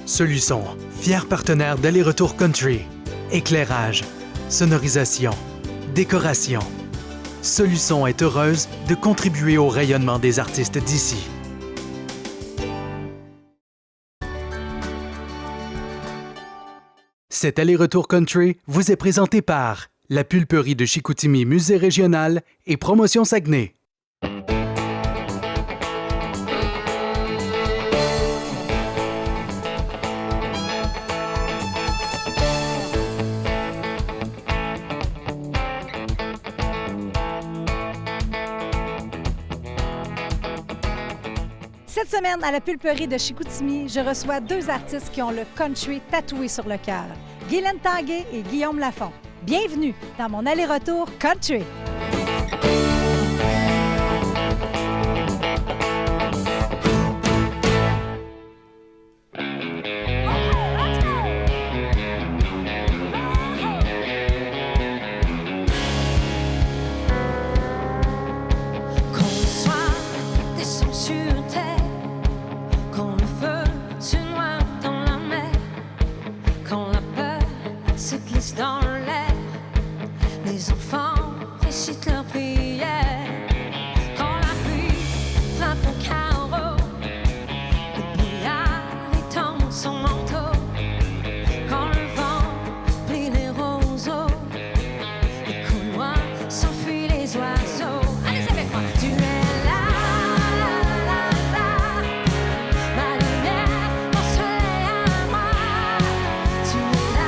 Soluçon, fier partenaire d'Aller-Retour Country. Éclairage, sonorisation, décoration. Soluçon est heureuse de contribuer au rayonnement des artistes d'ici. Cet Aller-Retour Country vous est présenté par la Pulperie de Chicoutimi Musée régional et Promotion Saguenay. Cette semaine, à la Pulperie de Chicoutimi, je reçois deux artistes qui ont le country tatoué sur le cœur, Guylaine Tanguay et Guillaume Lafont. Bienvenue dans mon aller-retour country. Dans l'air, les enfants récitent leurs prières. Quand la pluie frappe au carreau, le brouillard étend son manteau. Quand le vent plie les roseaux, les couloirs s'enfuient les oiseaux. Allez avec moi. Tu es là, ma lumière, mon soleil à moi. Tu es là.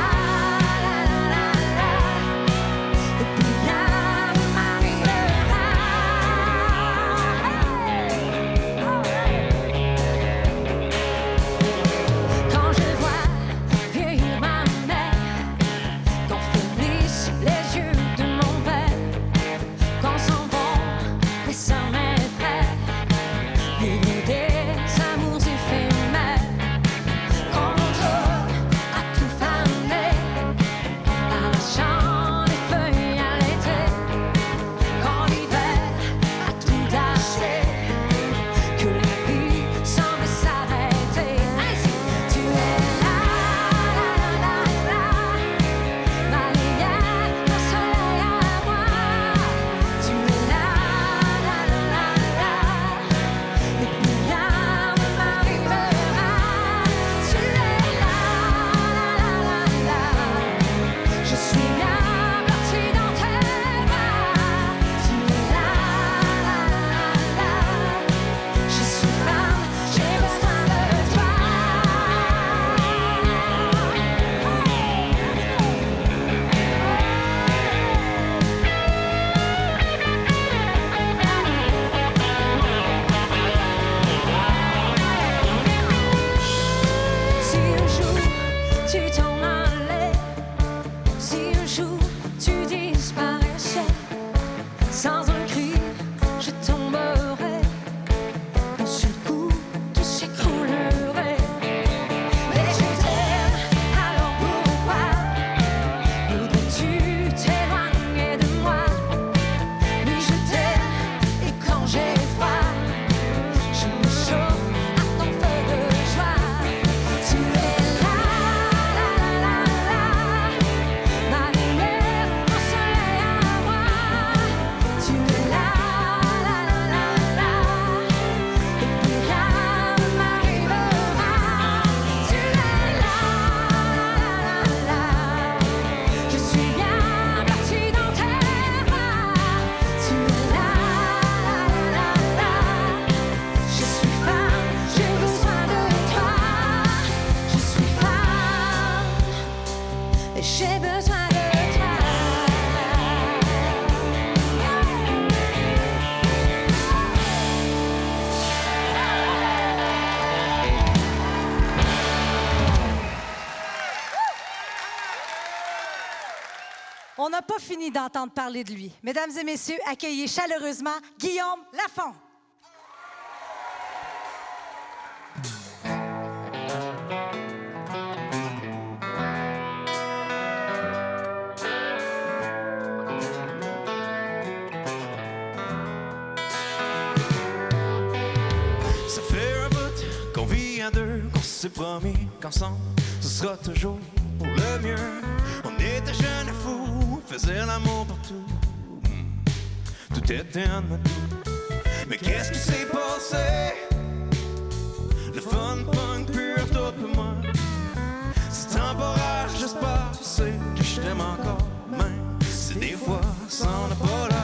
On n'a pas fini d'entendre parler de lui. Mesdames et messieurs, accueillez chaleureusement Guillaume Lafont. Ça fait un bout qu'on vit à deux, qu'on se s'est promis qu'ensemble, ce sera toujours pour le mieux. On était jeunes et fous, on faisait l'amour partout. Tout était en mode. Mais qu'est-ce qui s'est passé? Le fun punk pur, toi et moi. C'est temporaire, j'espère, tu sais que je t'aime encore. Même si des fois, ça n'a pas l'air.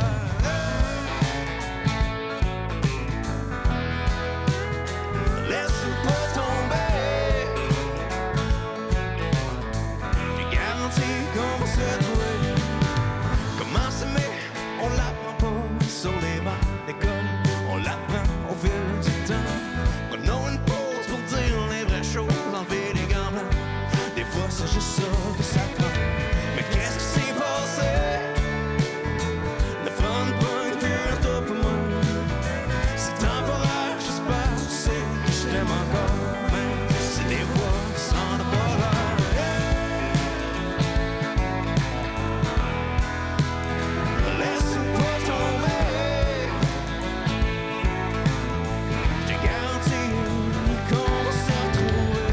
C'est juste ça que ça prend. Mais qu'est-ce qui s'est passé? Le fun punk pur, toi pour moi. C'est temporaire, j'espère, tu sais que je t'aime encore. Mais c'est des fois, ça n'a pas l'air. Laisse-nous pas tomber. Je te garantis qu'on va se retrouver.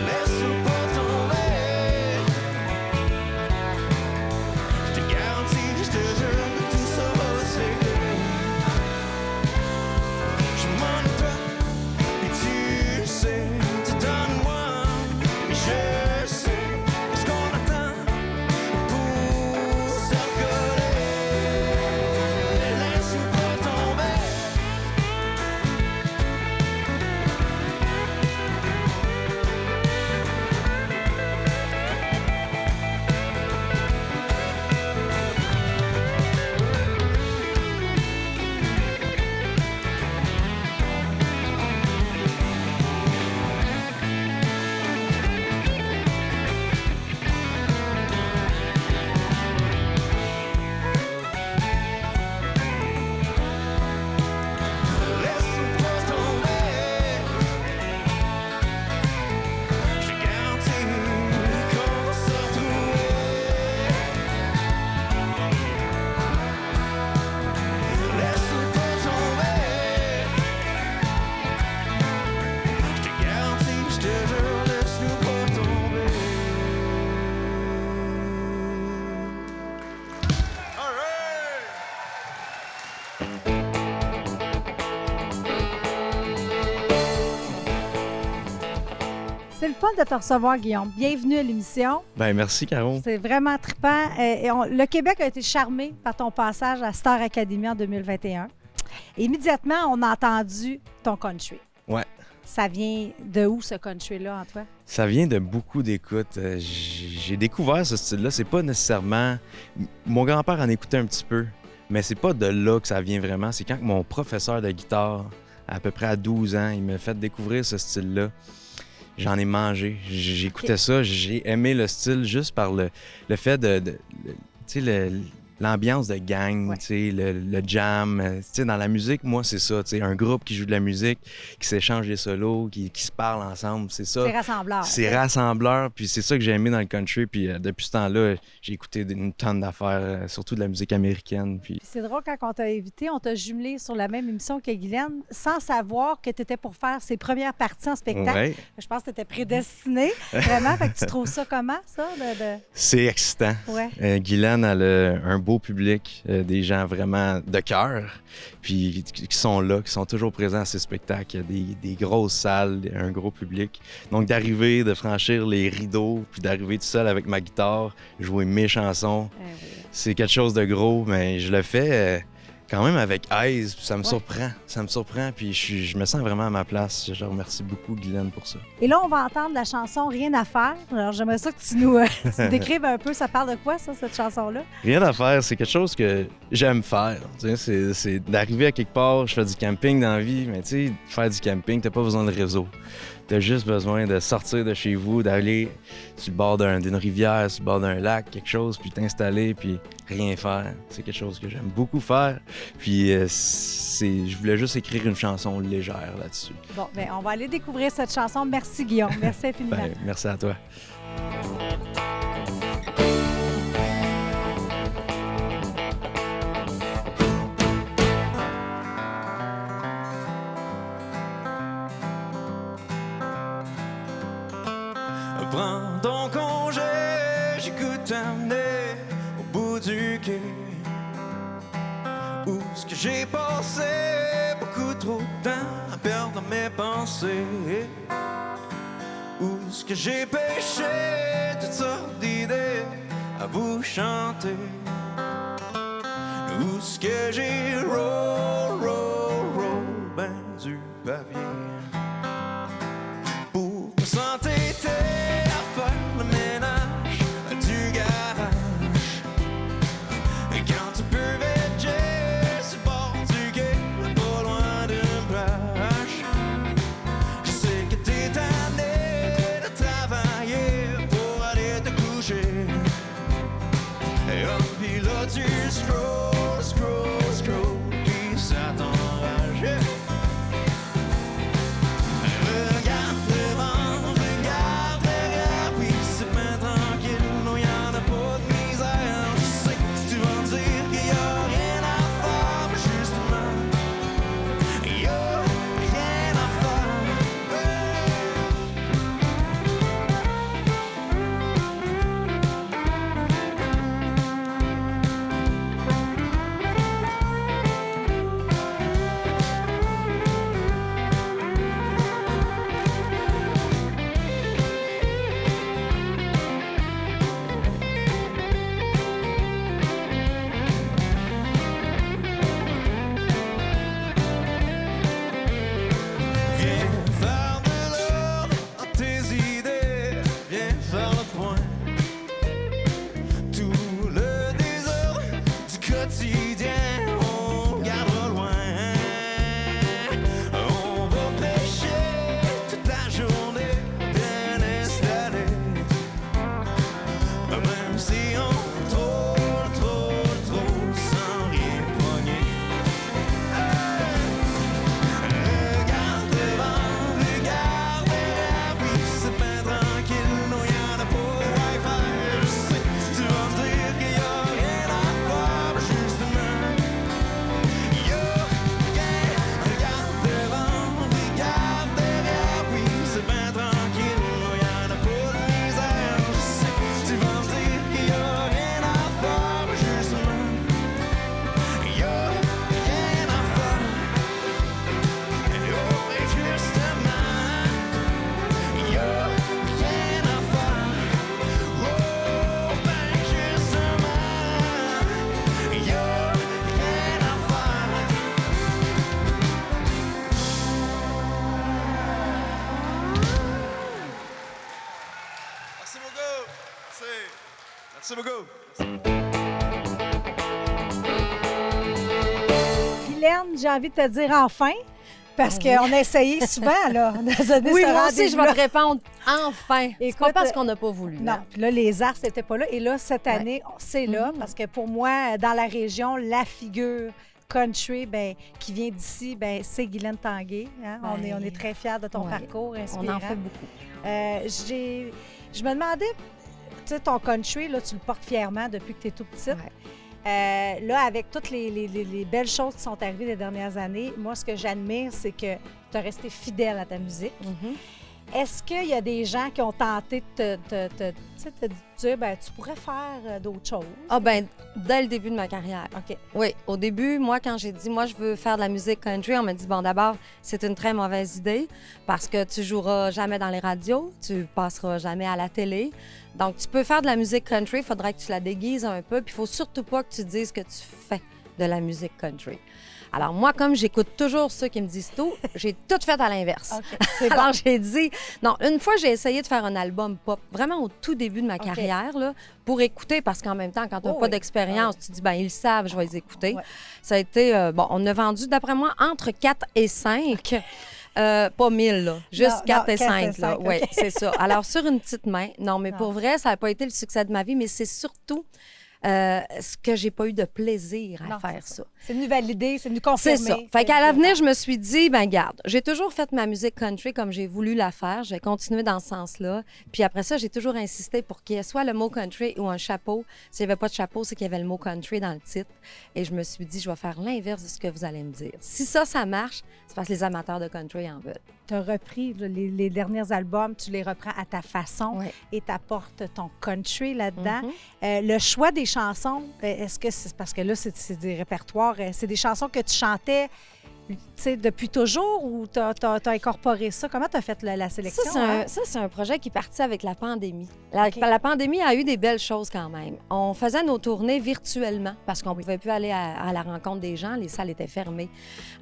Laisse-nous pas tomber. Je te garantis, je te jure que tout ça va se régler. Je m'ennuie toi, et tu sais, tu donnes loin. Mais je sais ce qu'on attend pour se recoller. Laisse-nous pas tomber. Laisse-nous pas tomber. Je te garantis qu'on va se retrouver. Laisse-nous pas tomber. Je te garantis, je te jure, laisse-nous pas tomber. All right! C'est le fun de te recevoir, Guillaume. Bienvenue à l'émission. Ben merci, Caro. C'est vraiment trippant. Le Québec a été charmé par ton passage à Star Academy en 2021. Et immédiatement, on a entendu ton country. Ouais. Ça vient de où, ce country-là, en toi? Ça vient de beaucoup d'écoute. J'ai découvert ce style-là. C'est pas nécessairement... Mon grand-père en écoutait un petit peu, mais c'est pas de là que ça vient vraiment. C'est quand mon professeur de guitare, à peu près à 12 ans, il m'a fait découvrir ce style-là. J'en ai mangé. J'écoutais ça. J'ai aimé le style juste par le fait tu sais, l'ambiance de gang, Ouais. tu sais, le jam. Tu sais, dans la musique, moi, c'est ça. Tu sais, un groupe qui joue de la musique, qui s'échange des solos, qui se parle ensemble, c'est ça. C'est rassembleur. C'est rassembleur, puis c'est ça que j'ai aimé dans le country. Puis depuis ce temps-là, j'ai écouté une tonne d'affaires, surtout de la musique américaine. Puis Puis c'est drôle, quand on t'a invité, on t'a jumelé sur la même émission que Guylaine, sans savoir que tu étais pour faire ses premières parties en spectacle. ouais, Je pense que tu étais prédestiné, vraiment. Fait que tu trouves ça comment, ça? c'est excitant. Ouais. Guylaine, elle a un beau public, des gens vraiment de cœur, puis qui sont là, qui sont toujours présents à ces spectacles. Il y a des grosses salles, un gros public. Donc d'arriver, de franchir les rideaux, puis d'arriver tout seul avec ma guitare, jouer mes chansons, c'est quelque chose de gros, mais je le fais quand même avec aise, puis ça me surprend, puis je me sens vraiment à ma place. Je remercie beaucoup Guylaine pour ça. Et là, on va entendre la chanson Rien à faire. Alors, j'aimerais ça que tu nous décrives un peu. Ça parle de quoi, ça, cette chanson-là? Rien à faire, c'est quelque chose que j'aime faire. Tu sais, c'est d'arriver à quelque part, je fais du camping dans la vie, mais tu sais, faire du camping, t'as pas besoin de réseau. T'as juste besoin de sortir de chez vous, d'aller sur le bord d'une rivière, sur le bord d'un lac, quelque chose, puis t'installer, puis rien faire. C'est quelque chose que j'aime beaucoup faire. Puis je voulais juste écrire une chanson légère là-dessus. Bon, bien, on va aller découvrir cette chanson. Merci, Guillaume. Merci infiniment. Ben, merci à toi. Prends ton congé, j'écoute t'amener au bout du quai. Où est-ce que j'ai passé beaucoup trop de temps à perdre dans mes pensées? Où est-ce que j'ai pêché toutes sortes d'idées à vous chanter? Où est-ce que j'ai roll ben du papier pour s'entêter à faire le ménage du garage? Et quand tu peux veger sur le bord du quai, pas loin d'une plage, je sais que t'es tanné de travailler pour aller te coucher. Et oh, puis là tu scroll, puis ça t'enrage. Regarde devant, regarde derrière, puis c'est bien tranquille, non y'en a pas de misère. Je sais que tu vas me dire qu'il y a rien à faire, mais justement, il y a rien à viens faire de l'ordre dans tes idées, viens faire le point. Tout le désordre du quotidien, on le gardera loin. On va pêcher toute la journée, bien installé. Même si on trop sans rien pogner. Regarde devant, regarde derrière, puis c'est bien tranquille, non y'en a pas de Wi-Fi. Je sais que tu vas me dire qu'il y a rien à faire, mais justement, il y a rien. Regarde devant, regarde derrière, puis c'est bien tranquille, non y'en a pas de misère. Je sais que tu vas me dire qu'il y a rien à faire, mais justement, il y a rien à faire. Et oh, et justement, il y a rien à faire. Oh, ben justement, il y a rien à faire. Merci beaucoup. Merci beaucoup. Guylaine, j'ai envie de te dire enfin, parce qu'on a essayé souvent là, de donner Oui, ce moi aussi, je vais rendez-vous-là. te répondre enfin. C'est Écoute, pas parce qu'on n'a pas voulu. Non, hein. puis là, les arts, c'était pas là. Et là, cette année, c'est là, parce que pour moi, dans la région, la figure country qui vient d'ici, c'est Guylaine Tanguay. Hein? On est très fiers de ton Ouais. parcours On inspirant. en fait beaucoup. Je me demandais, tu sais, ton country, là, tu le portes fièrement depuis que tu es tout petite. Ouais. Là, avec toutes les belles choses qui sont arrivées les dernières années, moi, ce que j'admire, c'est que tu as resté fidèle à ta musique. Mhm. Est-ce qu'il y a des gens qui ont tenté de te dire, tu pourrais faire d'autres choses? Ah ben, dès le début de ma carrière. OK. Oui, au début, moi, quand j'ai dit, moi, je veux faire de la musique country, on m'a dit, bon, d'abord, c'est une très mauvaise idée parce que tu joueras jamais dans les radios, tu passeras jamais à la télé. Donc, tu peux faire de la musique country, il faudrait que tu la déguises un peu, puis il faut surtout pas que tu dises que tu fais de la musique country. Alors, moi, comme j'écoute toujours ceux qui me disent tout, j'ai tout fait à l'inverse. OK, c'est bon. Alors, j'ai dit... Non, une fois, j'ai essayé de faire un album pop, vraiment au tout début de ma OK. carrière, là, pour écouter, parce qu'en même temps, quand tu n'as Oh pas oui. d'expérience, tu dis, ils le savent, je vais les écouter. Ouais. Ça a été... on a vendu, d'après moi, entre 4 et 5. Pas 1000, là. Juste Non, 4 non, et 4 et 5, là. 5, Oui, OK. c'est ça. Alors, sur une petite main. Non, mais Non. pour vrai, ça n'a pas été le succès de ma vie, mais c'est surtout ce que j'ai pas eu de plaisir à Non, faire c'est ça. C'est venu valider, c'est venu confirmer. C'est ça. Fait qu'à l'avenir, je me suis dit, ben garde, j'ai toujours fait ma musique country comme j'ai voulu la faire. Je vais continuer dans ce sens-là. Puis après ça, j'ai toujours insisté pour qu'il y ait soit le mot country ou un chapeau. S'il n'y avait pas de chapeau, c'est qu'il y avait le mot country dans le titre. Et je me suis dit, je vais faire l'inverse de ce que vous allez me dire. Si ça marche, c'est parce que les amateurs de country en veulent. Tu as repris les derniers albums, tu les reprends à ta façon Ouais. et tu apportes ton country là-dedans. Mhm. Le choix des chansons, est-ce que c'est parce que là, c'est des répertoires, c'est des chansons que tu chantais depuis toujours ou tu as incorporé ça? Comment tu as fait la sélection? Ça, c'est un projet qui est parti avec la pandémie. La pandémie a eu des belles choses quand même. On faisait nos tournées virtuellement parce qu'on ne pouvait plus aller à la rencontre des gens. Les salles étaient fermées.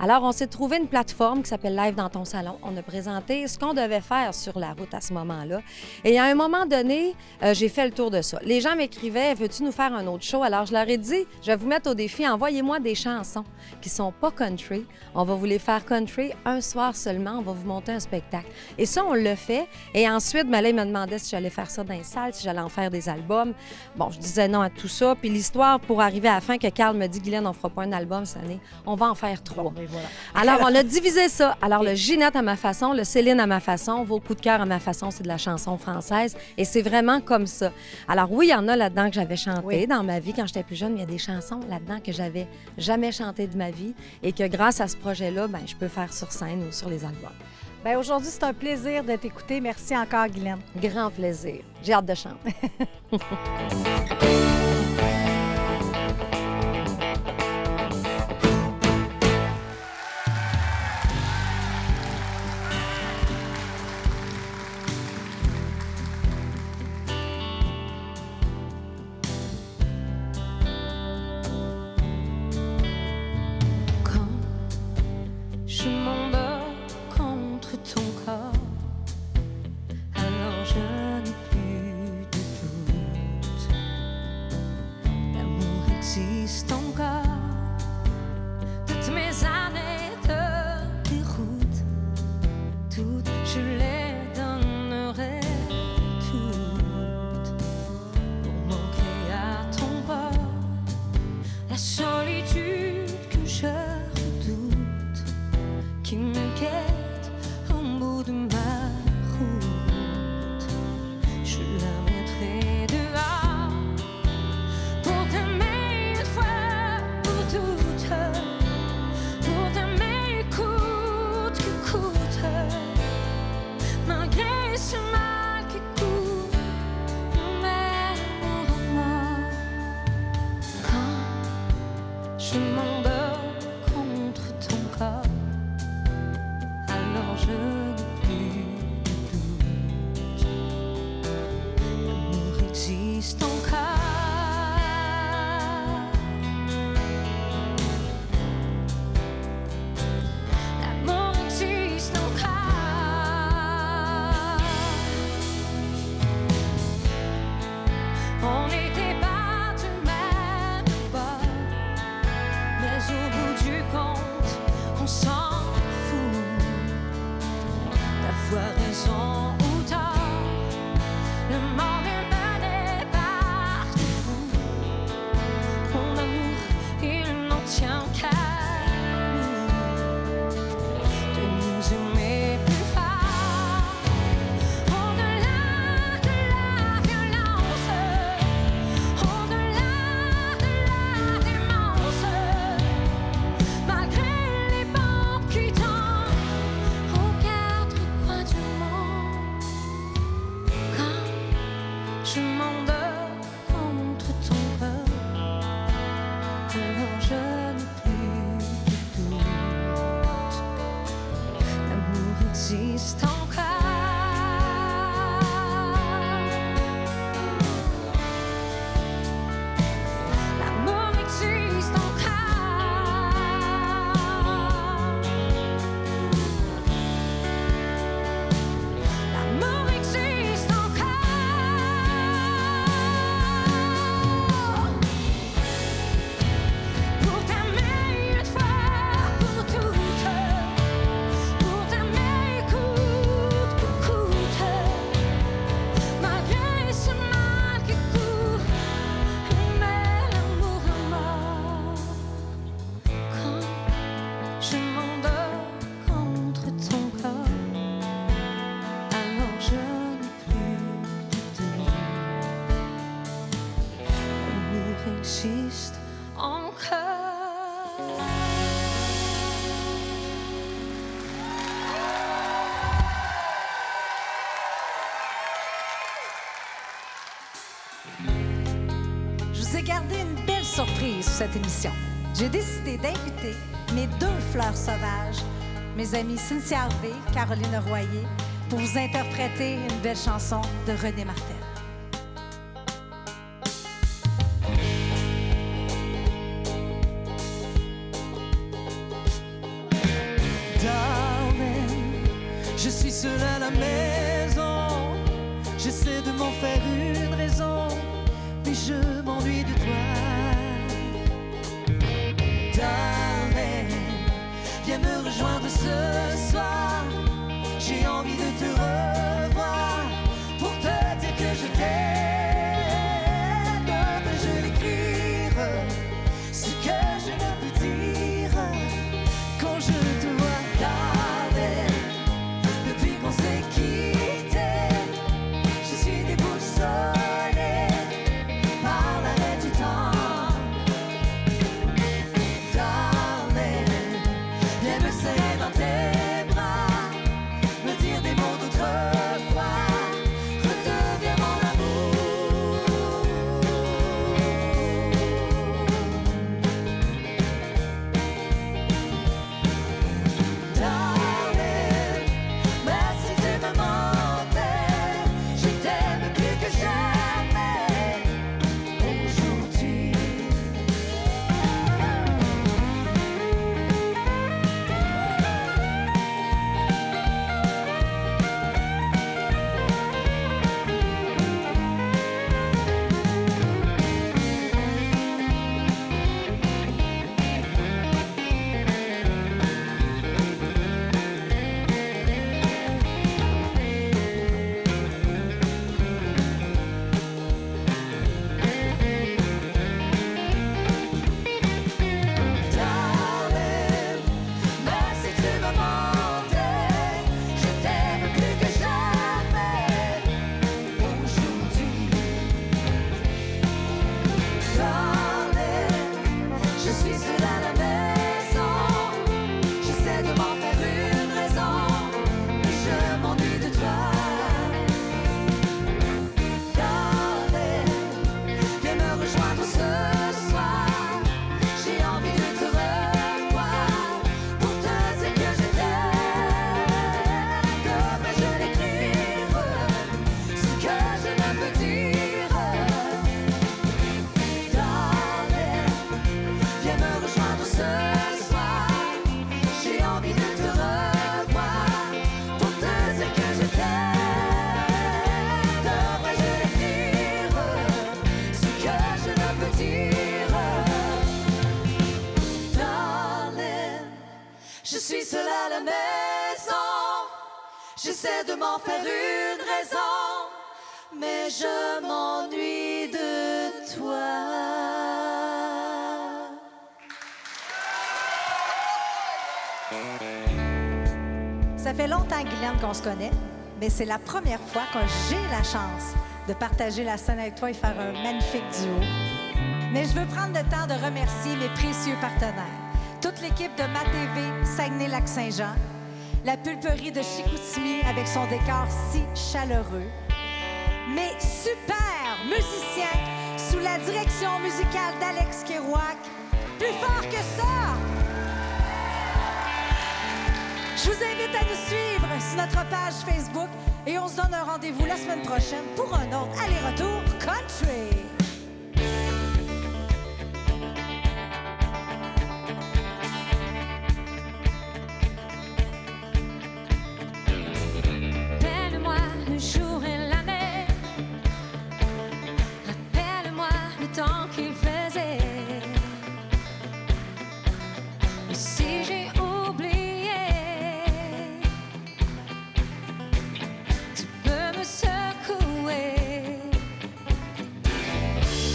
Alors, on s'est trouvé une plateforme qui s'appelle Live dans ton salon. On a présenté ce qu'on devait faire sur la route à ce moment-là. Et à un moment donné, j'ai fait le tour de ça. Les gens m'écrivaient « Veux-tu nous faire un autre show? » Alors, je leur ai dit « Je vais vous mettre au défi. Envoyez-moi des chansons qui ne sont pas country. On va vous les faire country un soir seulement. On va vous monter un spectacle. » Et ça, on l'a fait. Et ensuite, là, il me demandait si j'allais faire ça dans les salles, si j'allais en faire des albums. Bon, je disais non à tout ça. Puis l'histoire, pour arriver à la fin, que Carl me dit « Guylaine, on fera pas un album cette année. On va en faire 3. Bon, ben voilà. Alors, on a divisé ça. Alors, le Ginette à ma façon, le Céline à ma façon, vos coups de cœur à ma façon, c'est de la chanson française. Et c'est vraiment comme ça. Alors, oui, il y en a là-dedans que j'avais chanté dans ma vie quand j'étais plus jeune, mais il y a des chansons là-dedans que j'avais jamais chantées de ma vie et que grâce à ce projet-là, ben, je peux faire sur scène ou sur les albums. Ben, aujourd'hui, c'est un plaisir de t'écouter. Merci encore, Guylaine. Grand plaisir. J'ai hâte de chanter. Quand je m'endors contre ton corps, alors je n'ai plus de doute. L'amour existe encore. Toutes mes années de déroute, toutes je les donnerai toutes pour manquer à ton bord. La solitude que je redoute, qui me guette au bout de ma route, je la mettrai dehors pour t'aimer une fois pour toutes, pour t'aimer coûte que coûte, malgré ce mal qui coûte, mais pour moi. Quand je m'endors contre ton corps, alors je n'ai plus de doute. L'amour existe encore. L'amour existe encore. On n'était pas du même bord, mais au bout du compte, on s'en fout d'avoir raison ou tort. Le monde est mené par des fous. Mon amour, il n'en tient qu'à nous de nous aimer plus fort. Au-delà de la violence, au-delà de la démence, malgré les bombes qui tombent aux quatre coins du monde. Quand je m'endors contre ton corps, alors je n'ai plus de doute. L'amour existe encore. L'amour existe encore. L'amour existe encore. Pour t'aimer une fois pour toutes, pour t'aimer coûte ai gardé une belle surprise pour cette émission. J'ai décidé d'inviter mes 2 fleurs sauvages, mes amies Cynthia Harvey, Caroline Royer, pour vous interpréter une belle chanson de René Martel. Darling, je suis seul à la maison. J'essaie de m'en faire une raison, mais je m'ennuie de toi. Darling, viens me rejoindre ce soir. J'ai envie de te revoir pour te dire que je t'aime. Je vais l'écrire ce que je ne peux dire quand je te vois, darling. Depuis qu'on s'est quitté, je suis déboussolée par l'arrêt du temps. Darling, viens me serrer dans tes bras, me dire des mots d'autrefois, redeviens mon amour. Darling, même si tu me mentais, je t'aime plus que jamais aujourd'hui. Darling, même si tu me mentais, je t'aime plus que jamais aujourd'hui. Darling, je suis seule à la maison. J'essaie de m'en faire une raison, mais je m'ennuie de toi. Darling, viens me rejoindre ce soir. J'ai envie de te revoir pour te dire que je t'aime. Devrais-je l'écrire ce que je ne peux dire? Darling, viens me rejoindre ce soir. J'ai envie de te revoir pour te dire que je t'aime. Devrais-je l'écrire ce que je ne peux dire? Darling, je suis seule à la maison. J'essaie de m'en faire une raison, mais je m'ennuie de toi. Ça fait longtemps, Guylaine, qu'on se connaît, mais c'est la première fois que j'ai la chance de partager la scène avec toi et faire un magnifique duo. Mais je veux prendre le temps de remercier mes précieux partenaires. Toute l'équipe de MaTV Saguenay-Lac-Saint-Jean, la pulperie de Chicoutimi avec son décor si chaleureux, mes super musiciens sous la direction musicale d'Alex Kerouac. Plus fort que ça! Je vous invite à nous suivre sur notre page Facebook et on se donne un rendez-vous la semaine prochaine pour un autre aller-retour country. Rappelle-moi le jour et l'année. Rappelle-moi le temps qu'il faisait. Et si j'ai oublié, tu peux me secouer.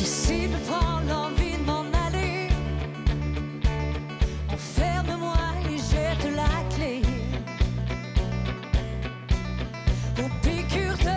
Et s'il me prend l'envie de m'en aller, enferme-moi et jette la clé. Aux piqûres de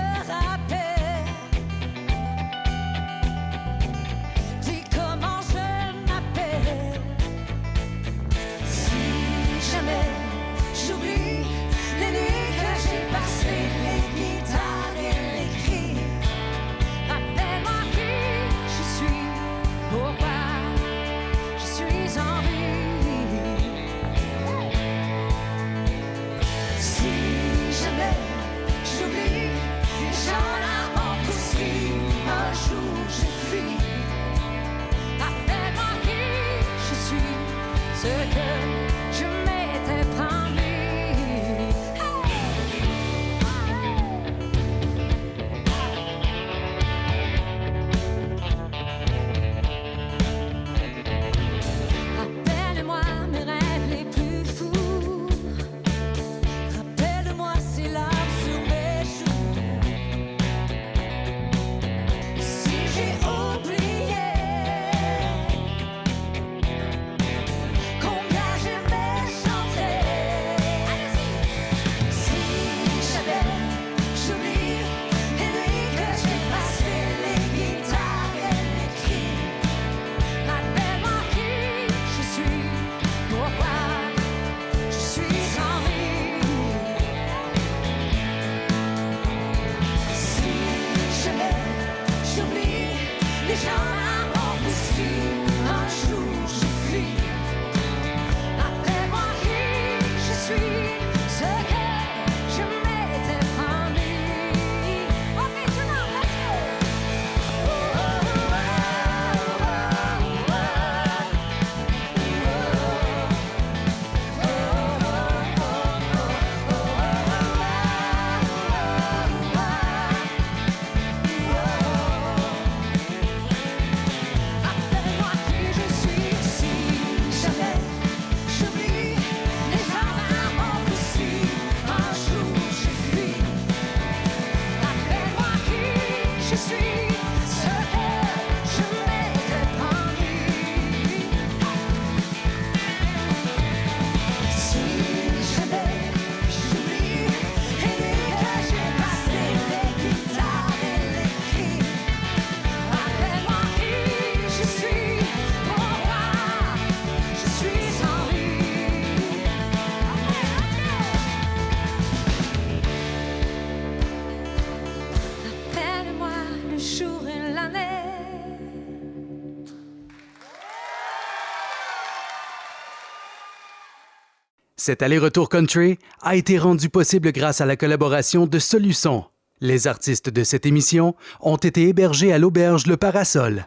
Cet aller-retour country a été rendu possible grâce à la collaboration de Soluson. Les artistes de cette émission ont été hébergés à l'auberge Le Parasol.